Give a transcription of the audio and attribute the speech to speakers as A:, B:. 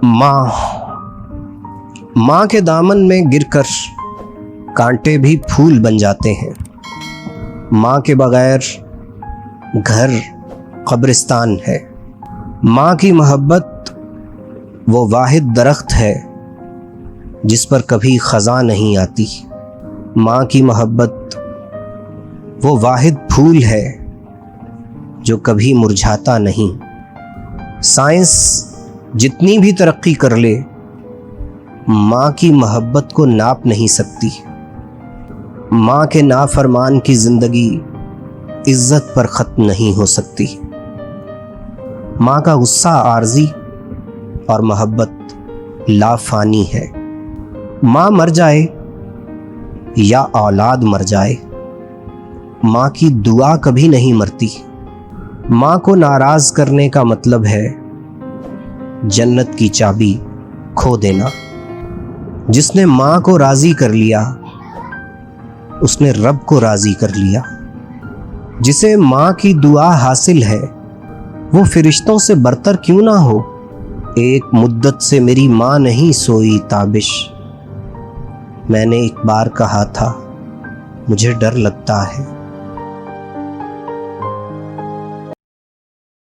A: माँ के दामन में गिरकर कांटे भी फूल बन जाते हैं। माँ के बगैर घर कब्रिस्तान है। माँ की मोहब्बत वो वाहिद दरख्त है जिस पर कभी ख़ज़ां नहीं आती। माँ की मोहब्बत वो वाहिद फूल है जो कभी मुरझाता नहीं। साइंस जितनी भी तरक्की कर ले, माँ की मोहब्बत को नाप नहीं सकती। माँ के नाफरमान की ज़िंदगी इज़्ज़त पर ख़त्म नहीं हो सकती। माँ का गुस्सा आर्ज़ी और मोहब्बत लाफ़ानी है। माँ मर जाए या औलाद मर जाए, माँ की दुआ कभी नहीं मरती। माँ को नाराज़ करने का मतलब है जन्नत की चाबी खो देना। जिसने माँ को राज़ी कर लिया उसने रब को राज़ी कर लिया। जिसे माँ की दुआ हासिल है वो फरिश्तों से बरतर क्यों ना हो। एक मुद्दत से मेरी माँ नहीं सोई ताबिश, मैंने एक बार कहा था मुझे डर लगता है।